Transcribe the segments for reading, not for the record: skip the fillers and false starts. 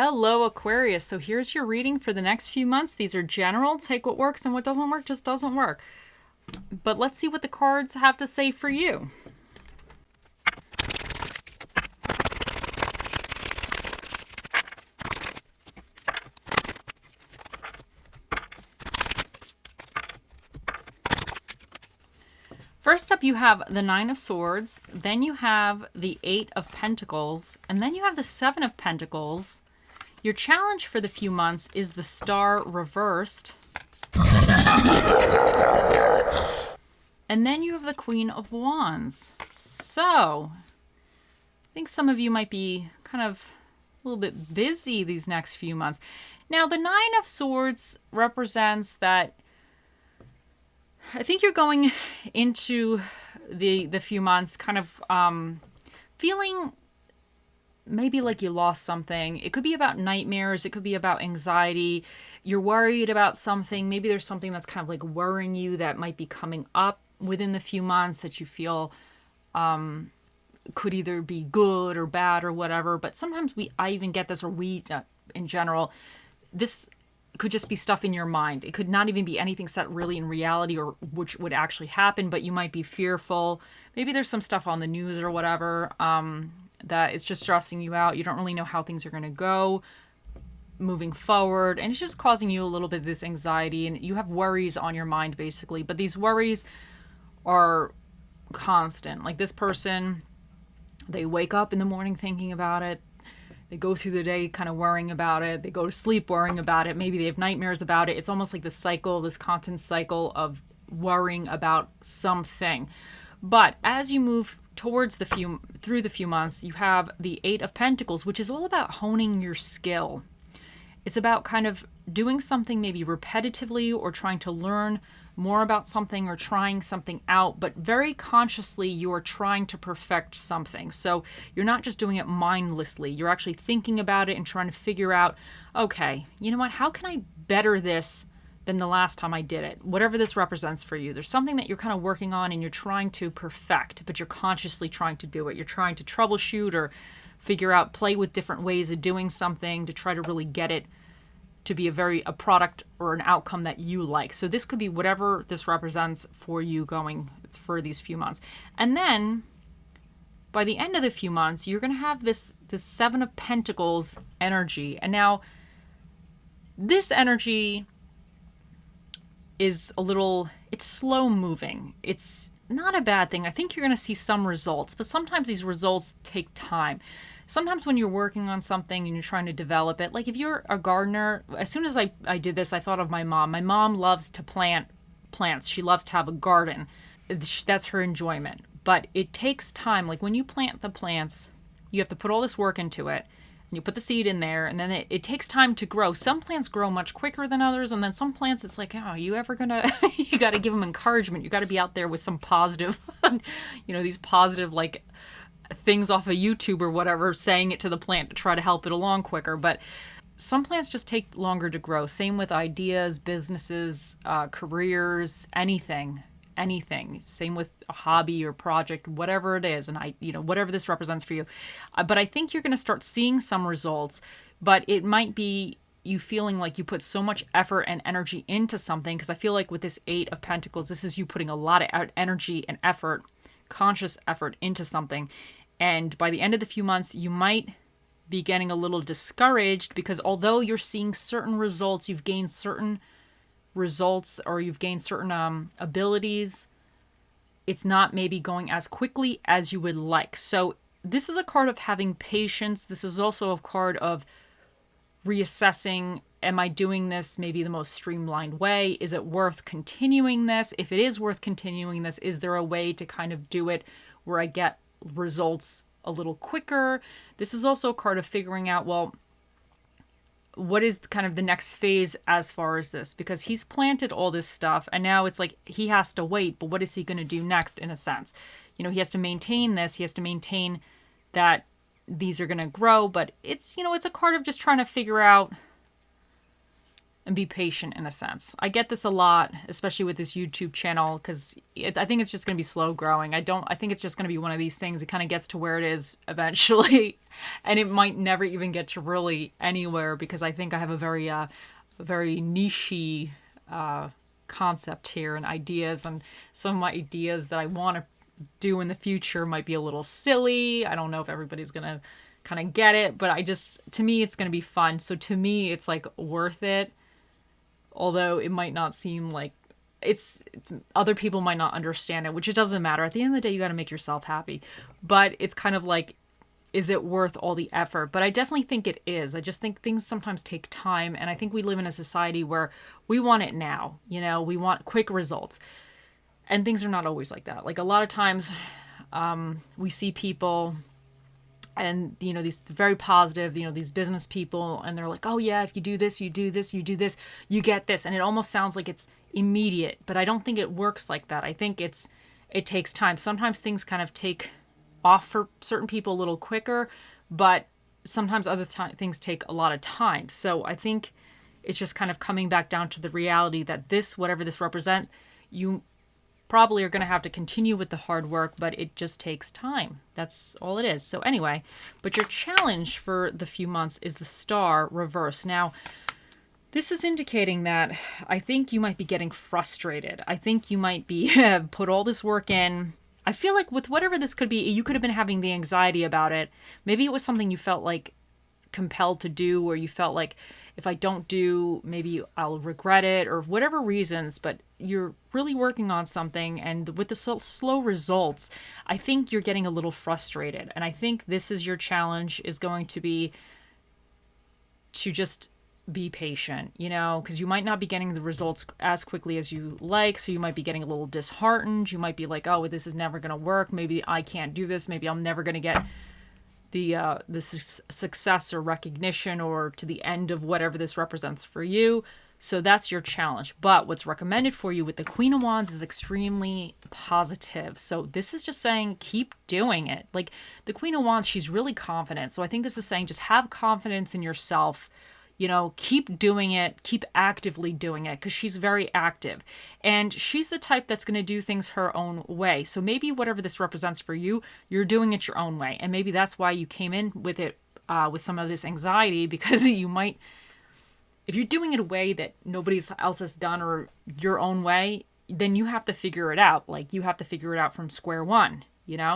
Hello, Aquarius. So here's your reading for the next few months. These are general. Take what works, and what doesn't work just doesn't work. But let's see what the cards have to say for you. First up, you have the Nine of Swords, then you have the Eight of Pentacles, and then you have the Seven of Pentacles. Your challenge for the few months is the Star reversed. And then you have the Queen of Wands. So, I think some of you might be kind of a little bit busy these next few months. Now, the Nine of Swords represents that I think you're going into the few months kind of feeling maybe like you lost something. It could be about nightmares. It could be about anxiety. You're worried about something. Maybe there's something that's kind of like worrying you that might be coming up within the few months that you feel could either be good or bad or whatever. But sometimes I even get this, or we in general, this could just be stuff in your mind. It could not even be anything set really in reality or which would actually happen, but you might be fearful. Maybe there's some stuff on the news or whatever that is just stressing you out. You don't really know how things are going to go moving forward, and it's just causing you a little bit of this anxiety, and you have worries on your mind basically. But these worries are constant. Like this person, they wake up in the morning thinking about it. They go through the day kind of worrying about it. They go to sleep worrying about it. Maybe they have nightmares about it. It's almost like this cycle, this constant cycle of worrying about something. But as you move towards through the few months, you have the Eight of Pentacles, which is all about honing your skill. It's about kind of doing something maybe repetitively or trying to learn more about something or trying something out, but very consciously you're trying to perfect something. So you're not just doing it mindlessly. You're actually thinking about it and trying to figure out, okay, you know what, how can I better this than the last time I did it? Whatever this represents for you. There's something that you're kind of working on and you're trying to perfect, but you're consciously trying to do it. You're trying to troubleshoot or figure out, play with different ways of doing something to try to really get it to be a product or an outcome that you like. So this could be whatever this represents for you going for these few months. And then by the end of the few months, you're going to have this Seven of Pentacles energy. And now this energy is it's slow moving. It's not a bad thing. I think you're going to see some results, but sometimes these results take time. Sometimes when you're working on something and you're trying to develop it, like if you're a gardener, as soon as I did this, I thought of my mom. My mom loves to plant plants. She loves to have a garden. That's her enjoyment. But it takes time. Like when you plant the plants, you have to put all this work into it. And you put the seed in there, and then it takes time to grow. Some plants grow much quicker than others, and then some plants, it's like, oh, you ever gonna, you got to give them encouragement. You got to be out there with some positive, these positive, like, things off of YouTube or whatever, saying it to the plant to try to help it along quicker. But some plants just take longer to grow. Same with ideas, businesses, careers, anything. Same with a hobby or project, whatever it is, and whatever this represents for you. But I think you're going to start seeing some results, but it might be you feeling like you put so much effort and energy into something, because I feel like with this Eight of Pentacles, this is you putting a lot of energy and effort, conscious effort into something. And by the end of the few months, you might be getting a little discouraged, because although you're seeing certain results, you've gained certain results or you've gained certain abilities, it's not maybe going as quickly as you would like. So this is a card of having patience. This is also a card of reassessing, am I doing this maybe the most streamlined way? Is it worth continuing this? If it is worth continuing this, is there a way to kind of do it where I get results a little quicker? This is also a card of figuring out, well, what is kind of the next phase as far as this? Because he's planted all this stuff and now it's like he has to wait, but what is he going to do next in a sense? He has to maintain this. He has to maintain that these are going to grow, but it's a card of just trying to figure out and be patient in a sense. I get this a lot, especially with this YouTube channel, because I think it's just going to be slow growing. I think it's just going to be one of these things. It kind of gets to where it is eventually, and it might never even get to really anywhere, because I think I have a very niche concept here and ideas, and some of my ideas that I want to do in the future might be a little silly. I don't know if everybody's going to kind of get it, but to me, it's going to be fun. So to me, it's like worth it. Although it might not seem like other people might not understand it, which it doesn't matter. At the end of the day, you got to make yourself happy. But it's kind of like, is it worth all the effort? But I definitely think it is. I just think things sometimes take time. And I think we live in a society where we want it now. We want quick results. And things are not always like that. Like a lot of times we see people and, these very positive, these business people, and they're like, oh yeah, if you do this, you do this, you do this, you get this. And it almost sounds like it's immediate, but I don't think it works like that. I think it takes time. Sometimes things kind of take off for certain people a little quicker, but sometimes other things take a lot of time. So I think it's just kind of coming back down to the reality that whatever this represents, you probably are going to have to continue with the hard work, but it just takes time. That's all it is. So anyway, but your challenge for the few months is the star reverse. Now, this is indicating that I think you might be getting frustrated. I think you might be put all this work in. I feel like with whatever this could be, you could have been having the anxiety about it. Maybe it was something you felt like compelled to do, or you felt like, if I don't do, maybe I'll regret it, or whatever reasons, but you're really working on something, and with the slow results, I think you're getting a little frustrated. And I think this is your challenge, is going to be to just be patient, because you might not be getting the results as quickly as you like. So you might be getting a little disheartened. You might be like, oh, this is never going to work. Maybe I can't do this. Maybe I'm never going to get the success or recognition, or to the end of whatever this represents for you. So that's your challenge. But what's recommended for you with the Queen of Wands is extremely positive. So this is just saying, keep doing it. Like the Queen of Wands, she's really confident. So I think this is saying, just have confidence in yourself. Keep doing it, keep actively doing it, because she's very active. And she's the type that's going to do things her own way. So maybe whatever this represents for you, you're doing it your own way. And maybe that's why you came in with it, with some of this anxiety, because you might, if you're doing it a way that nobody else has done, or your own way, then you have to figure it out. Like you have to figure it out from square one,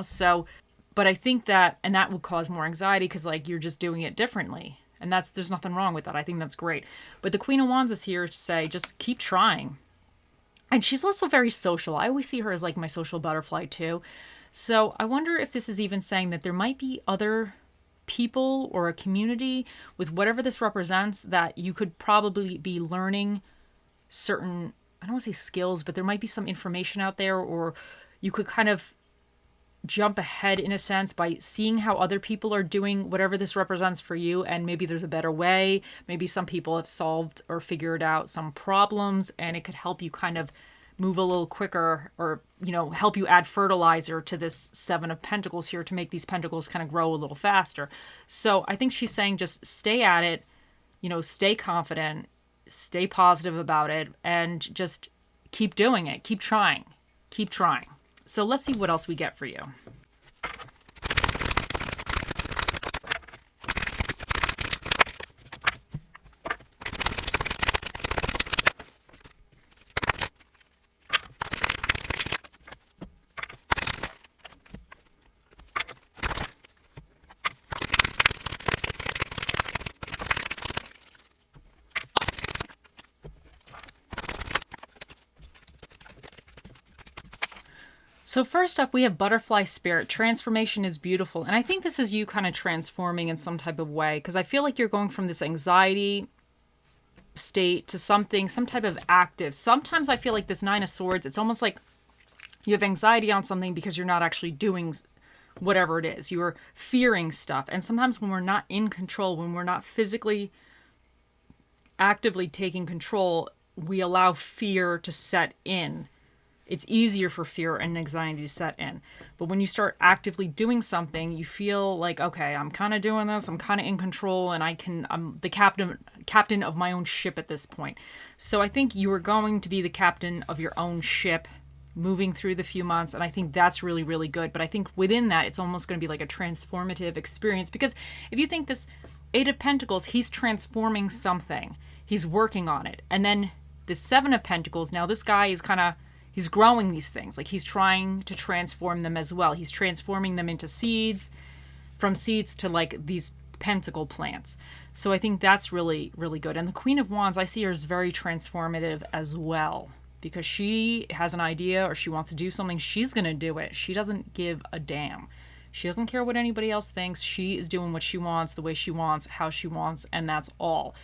So, but I think that would cause more anxiety, because like you're just doing it differently. And there's nothing wrong with that. I think that's great. But the Queen of Wands is here to say, just keep trying. And she's also very social. I always see her as like my social butterfly too. So I wonder if this is even saying that there might be other people or a community with whatever this represents, that you could probably be learning certain, I don't want to say skills, but there might be some information out there, or you could kind of jump ahead in a sense by seeing how other people are doing whatever this represents for you, and maybe there's a better way. Maybe some people have solved or figured out some problems, and it could help you kind of move a little quicker, or help you add fertilizer to this Seven of Pentacles here to make these pentacles kind of grow a little faster. So I think she's saying, just stay at it, stay confident, stay positive about it, and just keep doing it, keep trying. So let's see what else we get for you. So first up, we have Butterfly Spirit. Transformation is beautiful. And I think this is you kind of transforming in some type of way, because I feel like you're going from this anxiety state to some type of active. Sometimes I feel like this Nine of Swords, it's almost like you have anxiety on something because you're not actually doing whatever it is. You're fearing stuff. And sometimes when we're not in control, when we're not physically actively taking control, we allow fear to set in. it's easier for fear and anxiety to set in. But when you start actively doing something, you feel like, okay, I'm kind of doing this, I'm kind of in control, and I'm the captain of my own ship at this point. So I think you are going to be the captain of your own ship moving through the few months, and I think that's really, really good. But I think within that, it's almost going to be like a transformative experience, because if you think this Eight of Pentacles, he's transforming something, he's working on it. And then the Seven of Pentacles, now this guy is he's growing these things. Like, he's trying to transform them as well. He's transforming them into seeds, from seeds to like these pentacle plants. So I think that's really, really good. And the Queen of Wands, I see her as very transformative as well, because she has an idea or she wants to do something, she's going to do it. She doesn't give a damn. She doesn't care what anybody else thinks. She is doing what she wants, the way she wants, how she wants, and that's all.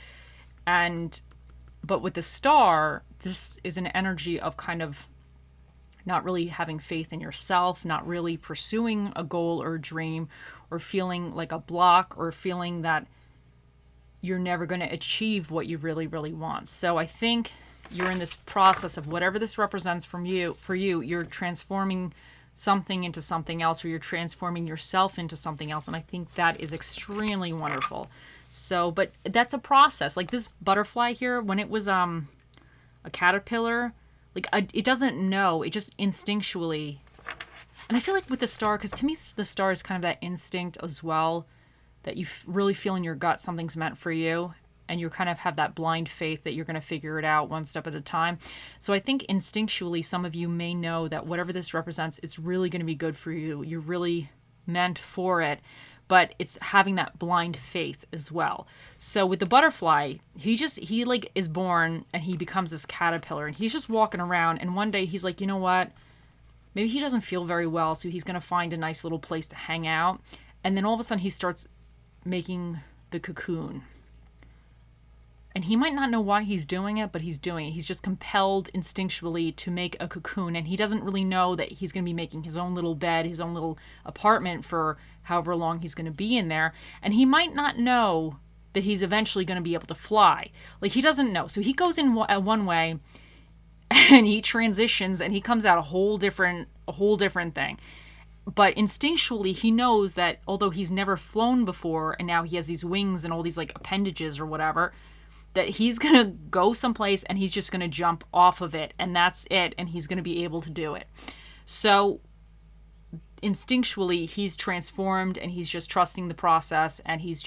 But with the Star, this is an energy of kind of not really having faith in yourself, not really pursuing a goal or a dream, or feeling like a block, or feeling that you're never going to achieve what you really, really want. So I think you're in this process of whatever this represents for you, you're transforming something into something else, or you're transforming yourself into something else. And I think that is extremely wonderful. So, but that's a process. Like this butterfly here, when it was a caterpillar, like it doesn't know, it just instinctually. And I feel like with the Star, because to me the Star is kind of that instinct as well, that you really feel in your gut something's meant for you, and you kind of have that blind faith that you're going to figure it out one step at a time. So I think instinctually some of you may know that whatever this represents, it's really going to be good for you. You're really meant for it, but it's having that blind faith as well. So with the butterfly, he like is born and he becomes this caterpillar, and he's just walking around, and one day he's like, you know what? Maybe he doesn't feel very well, so he's going to find a nice little place to hang out. And then all of a sudden he starts making the cocoon. And he might not know why he's doing it, but he's doing it. He's just compelled instinctually to make a cocoon. And he doesn't really know that he's going to be making his own little bed, his own little apartment for however long he's going to be in there. And he might not know that he's eventually going to be able to fly. Like, he doesn't know. So he goes in one way and he transitions and he comes out a whole different thing. But instinctually, he knows that although he's never flown before and now he has these wings and all these like appendages or whatever, that he's going to go someplace and he's just going to jump off of it, and that's it, and he's going to be able to do it. So instinctually, he's transformed and he's just trusting the process, and he's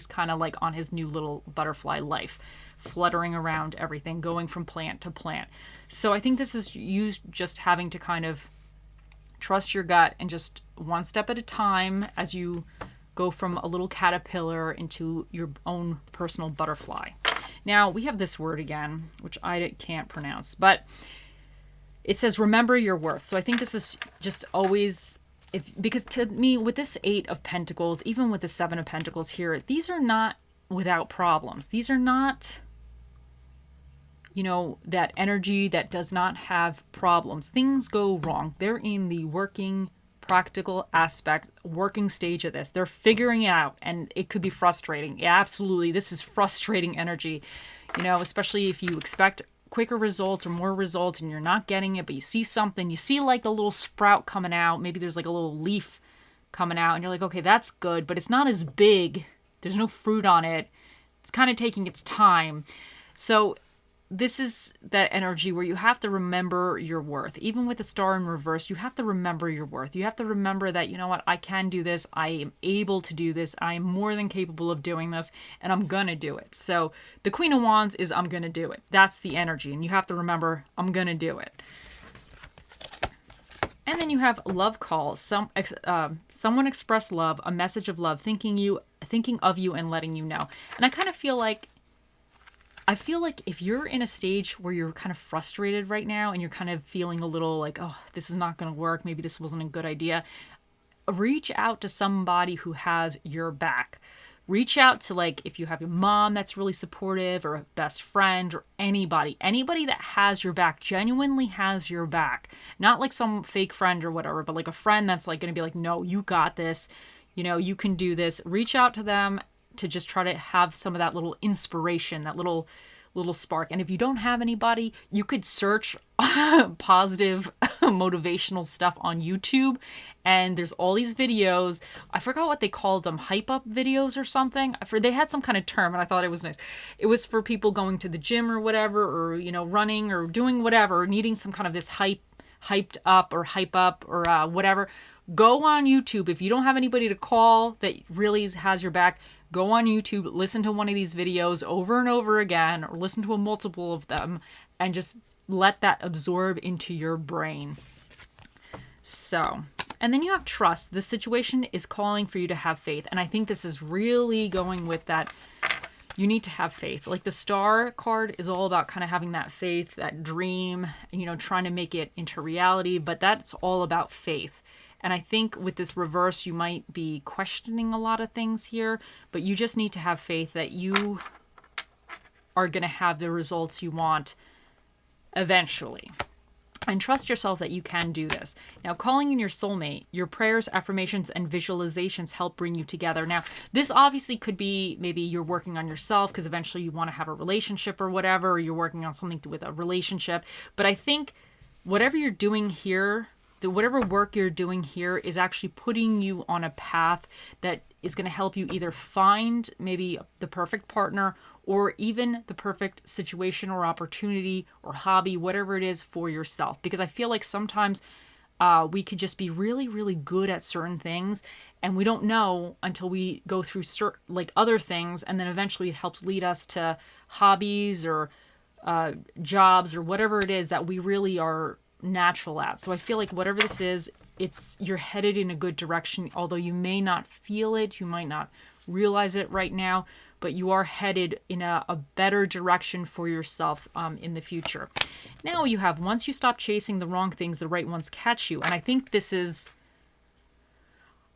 kind of like on his new little butterfly life, fluttering around everything, going from plant to plant. So I think this is you just having to kind of trust your gut and just one step at a time as you go from a little caterpillar into your own personal butterfly. Now, we have this word again, which I can't pronounce, but it says, remember your worth. So I think this is just always, because to me, with this Eight of Pentacles, even with the Seven of Pentacles here, these are not without problems. These are not, that energy that does not have problems. Things go wrong. They're in the working, practical aspect, working stage of this. They're figuring it out, and it could be frustrating. Yeah, absolutely. This is frustrating energy, especially if you expect quicker results or more results and you're not getting it, but you see something, you see like a little sprout coming out. Maybe there's like a little leaf coming out and you're like, okay, that's good, but it's not as big. There's no fruit on it. It's kind of taking its time. So this is that energy where you have to remember your worth. Even with the Star in reverse, you have to remember your worth. You have to remember that, you know what, I can do this. I am able to do this. I am more than capable of doing this, and I'm going to do it. So the Queen of Wands is I'm going to do it. That's the energy, and you have to remember I'm going to do it. And then you have love calls. Someone express love, a message of love, thinking of you and letting you know. And I feel like if you're in a stage where you're kind of frustrated right now and you're kind of feeling a little like, oh, this is not going to work, maybe this wasn't a good idea, reach out to somebody who has your back. Reach out to, like, if you have your mom that's really supportive, or a best friend, or anybody that has your back, genuinely has your back. Not like some fake friend or whatever, but like a friend that's like going to be like, no, you got this, you can do this. Reach out to them to just try to have some of that little inspiration, that little little spark. And if you don't have anybody, you could search positive motivational stuff on YouTube, and there's all these videos. I forgot what they called them, hype up videos or something. They had some kind of term, and I thought it was nice. It was for people going to the gym or whatever, or running or doing whatever, needing some kind of this hype up or whatever. Go on YouTube. If you don't have anybody to call that really has your back, go on YouTube, listen to one of these videos over and over again, or listen to a multiple of them, and just let that absorb into your brain. So, and then you have trust. The situation is calling for you to have faith. And I think this is really going with that. You need to have faith. Like the star card is all about kind of having that faith, that dream, trying to make it into reality. But that's all about faith. And I think with this reverse, you might be questioning a lot of things here, but you just need to have faith that you are going to have the results you want eventually. And trust yourself that you can do this. Now, calling in your soulmate, your prayers, affirmations, and visualizations help bring you together. Now, this obviously could be maybe you're working on yourself because eventually you want to have a relationship or whatever, or you're working on something with a relationship. But I think whatever you're doing here, whatever work you're doing here is actually putting you on a path that is going to help you either find maybe the perfect partner or even the perfect situation or opportunity or hobby, whatever it is for yourself. Because I feel like sometimes we could just be really, really good at certain things and we don't know until we go through other things, and then eventually it helps lead us to hobbies or jobs or whatever it is that we really are natural at. So I feel like whatever this is, you're headed in a good direction, although you may not feel it, you might not realize it right now, but you are headed in a better direction for yourself in the future. Now you have, once you stop chasing the wrong things, the right ones catch you. And I think this is,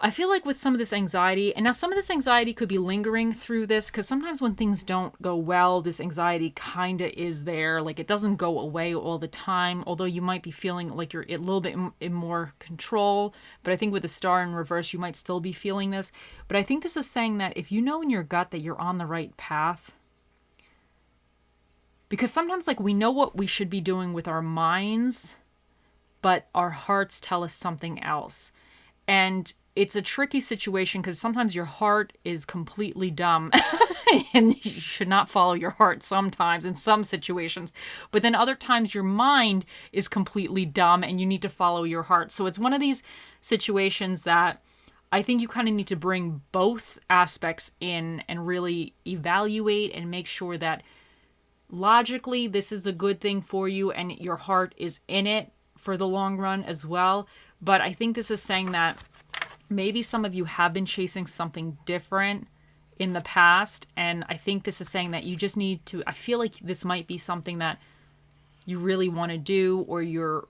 I feel like with some of this anxiety, and now some of this anxiety could be lingering through this, because sometimes when things don't go well, this anxiety kind of is there. Like it doesn't go away all the time, although you might be feeling like you're a little bit in more control. But I think with the star in reverse, you might still be feeling this. But I think this is saying that if you know in your gut that you're on the right path, because sometimes like we know what we should be doing with our minds, but our hearts tell us something else. And it's a tricky situation because sometimes your heart is completely dumb and you should not follow your heart sometimes in some situations. But then other times your mind is completely dumb and you need to follow your heart. So it's one of these situations that I think you kind of need to bring both aspects in and really evaluate and make sure that logically this is a good thing for you and your heart is in it for the long run as well. But I think this is saying that maybe some of you have been chasing something different in the past. And I think this is saying that you just need to, I feel like this might be something that you really want to do, or you're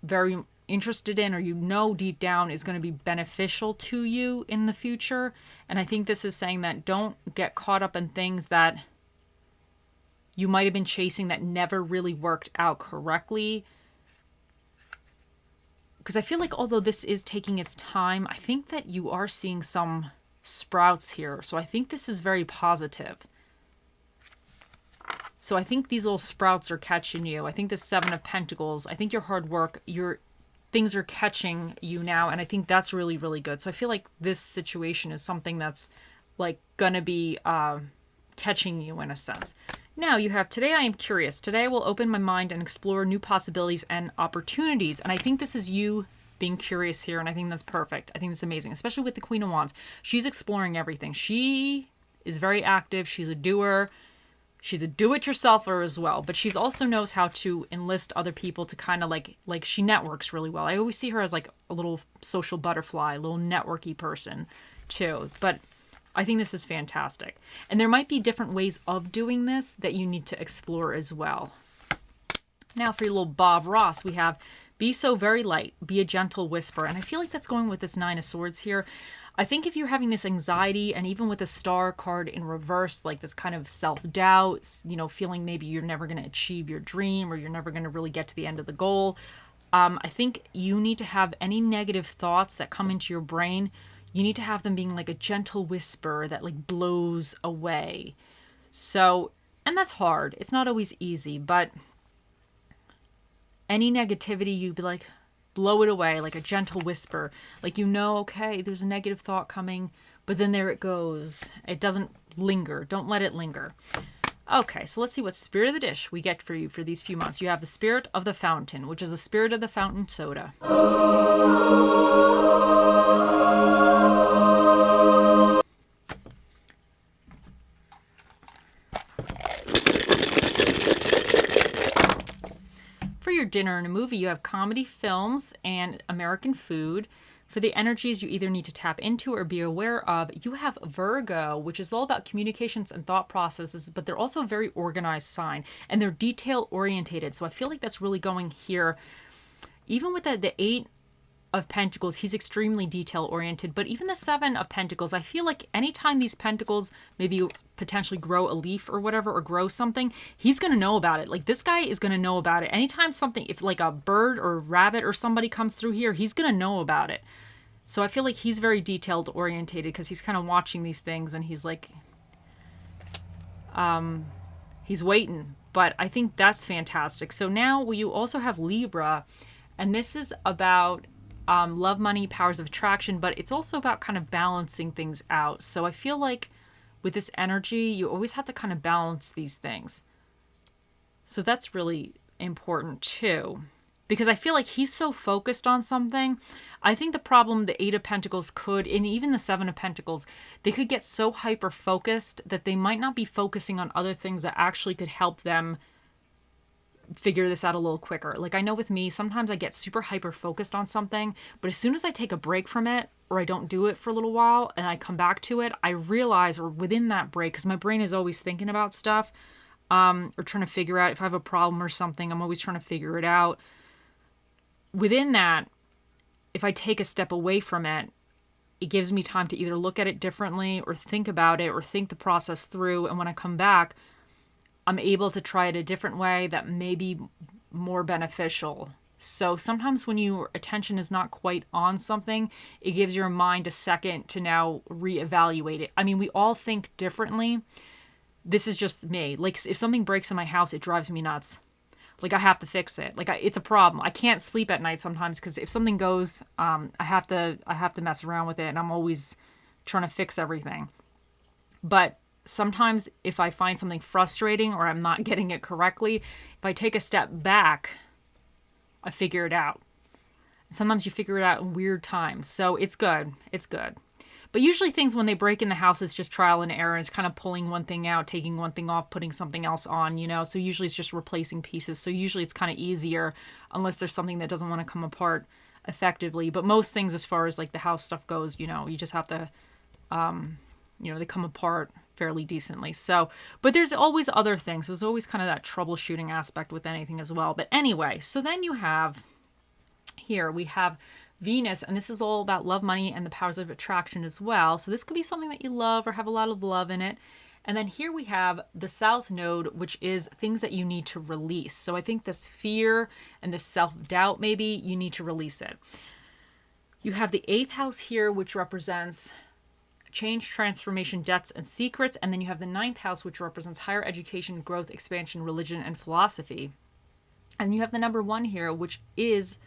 very interested in, or deep down is going to be beneficial to you in the future. And I think this is saying that don't get caught up in things that you might have been chasing that never really worked out correctly. Because I feel like although this is taking its time, I think that you are seeing some sprouts here. So I think this is very positive. So I think these little sprouts are catching you. I think the Seven of Pentacles, I think your hard work, your things are catching you now. And I think that's really, really good. So I feel like this situation is something that's like going to be catching you in a sense. Now you have, today I am curious. Today I will open my mind and explore new possibilities and opportunities. And I think this is you being curious here. And I think that's perfect. I think that's amazing, especially with the Queen of Wands. She's exploring everything. She is very active. She's a doer. She's a do-it-yourselfer as well. But she also knows how to enlist other people to kind of like she networks really well. I always see her as like a little social butterfly, a little networky person too. But I think this is fantastic. And there might be different ways of doing this that you need to explore as well. Now for your little Bob Ross, we have be so very light, be a gentle whisper. And I feel like that's going with this Nine of Swords here. I think if you're having this anxiety, and even with the Star card in reverse, like this kind of self-doubt, feeling maybe you're never going to achieve your dream or you're never going to really get to the end of the goal. I think you need to have any negative thoughts that come into your brain. You need to have them being like a gentle whisper that like blows away. So And that's hard. It's not always easy, but any negativity, you'd be like, blow it away, like a gentle whisper. Like, okay, there's a negative thought coming, but then there it goes. It doesn't linger. Don't let it linger. Okay, so let's see what spirit of the dish we get for you for these few months. You have the spirit of the fountain, which is the spirit of the fountain soda. For your dinner and a movie, you have comedy films and American food. For the energies you either need to tap into or be aware of, you have Virgo, which is all about communications and thought processes, but they're also a very organized sign, and they're detail orientated. So I feel like that's really going here. Even with the Eight of Pentacles, he's extremely detail oriented, but even the Seven of Pentacles, I feel like anytime these pentacles maybe potentially grow a leaf or whatever, or grow something, he's going to know about it. Like, this guy is going to know about it. Anytime something, if like a bird or rabbit or somebody comes through here, he's going to know about it. So I feel like he's very detailed orientated because he's kind of watching these things and he's like, he's waiting. But I think that's fantastic. So now you also have Libra, and this is about love, money, powers of attraction, but it's also about kind of balancing things out. So I feel like with this energy, you always have to kind of balance these things. So that's really important too, because I feel like he's so focused on something. I think the problem, the Eight of Pentacles could, and even the Seven of Pentacles, they could get so hyper focused that they might not be focusing on other things that actually could help them figure this out a little quicker. Like, I know with me, sometimes I get super hyper focused on something, but as soon as I take a break from it, or I don't do it for a little while and I come back to it, I realize, or within that break, because my brain is always thinking about stuff, or trying to figure out if I have a problem or something, I'm always trying to figure it out. Within that, if I take a step away from it, it gives me time to either look at it differently or think about it or think the process through. And when I come back, I'm able to try it a different way that may be more beneficial. So sometimes when your attention is not quite on something, it gives your mind a second to now reevaluate it. I mean, we all think differently. This is just me. Like, if something breaks in my house, it drives me nuts. Like, I have to fix it. Like, it's a problem. I can't sleep at night sometimes because if something goes, I have to mess around with it, and I'm always trying to fix everything. But sometimes if I find something frustrating or I'm not getting it correctly, if I take a step back, I figure it out. Sometimes you figure it out in weird times. So it's good. It's good. But usually things when they break in the house, it's just trial and error. It's kind of pulling one thing out, taking one thing off, putting something else on, So usually it's just replacing pieces. So usually it's kind of easier unless there's something that doesn't want to come apart effectively. But most things as far as like the house stuff goes, you just have to, they come apart fairly decently. So, but there's always other things. There's always kind of that troubleshooting aspect with anything as well. But anyway, so then you have here, we have Venus, and this is all about love, money, and the powers of attraction as well. So this could be something that you love or have a lot of love in it. And then here we have the South Node, which is things that you need to release. So I think this fear and this self-doubt, maybe you need to release it. You have the 8th house here, which represents change, transformation, debts, and secrets. And then you have the 9th house, which represents higher education, growth, expansion, religion, and philosophy. And you have the number 1 here, which is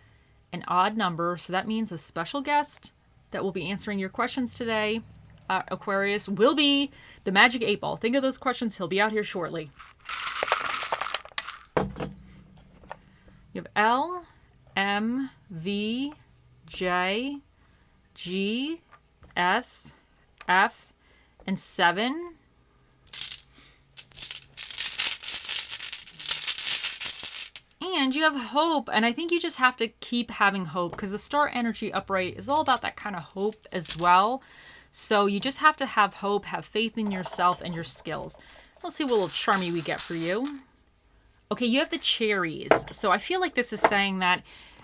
an odd number. So that means the special guest that will be answering your questions today, Aquarius, will be the Magic 8 Ball. Think of those questions. He'll be out here shortly. You have L, M, V, J, G, S, F, and 7. And you have hope, and I think you just have to keep having hope because the star energy upright is all about that kind of hope as well. So you just have to have hope, have faith in yourself and your skills. Let's see what little charmy we get for you. Okay, you have the cherries. So I feel like this is saying that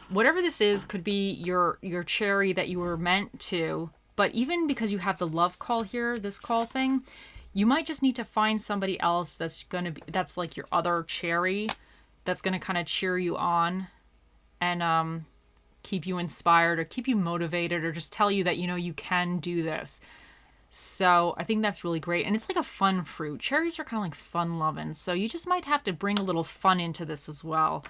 whatever this is could be your cherry that you were meant to. But even because you have the love call here, this call thing, you might just need to find somebody else that's like your other cherry, that's going to kind of cheer you on and keep you inspired or keep you motivated or just tell you that, you can do this. So I think that's really great. And it's like a fun fruit. Cherries are kind of like fun loving. So you just might have to bring a little fun into this as well.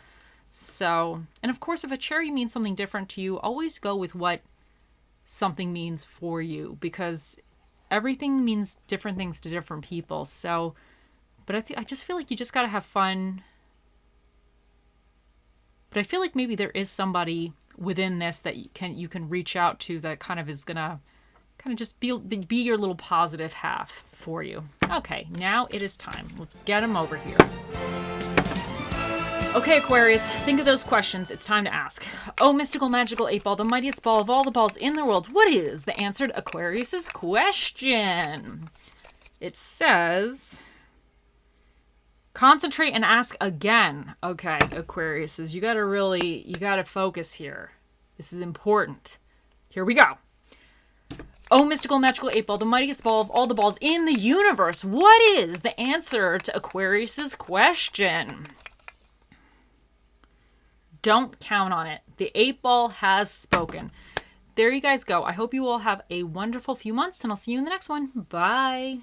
So, and of course, if a cherry means something different to you, always go with what something means for you, because everything means different things to different people. So, but I just feel like you just got to have fun. But I feel like maybe there is somebody within this that you can reach out to that kind of is gonna kind of just be your little positive half for you. Okay, now it is time. Let's get them over here. Okay, Aquarius, think of those questions. It's time to ask. Oh, mystical, magical 8-ball, the mightiest ball of all the balls in the world. What is the answer to Aquarius's question? It says, concentrate and ask again. Okay, Aquarius, you gotta focus here. This is important. Here we go. Oh, mystical, magical 8-ball, the mightiest ball of all the balls in the universe. What is the answer to Aquarius's question? Don't count on it. The 8-ball has spoken. There you guys go. I hope you all have a wonderful few months, and I'll see you in the next one. Bye.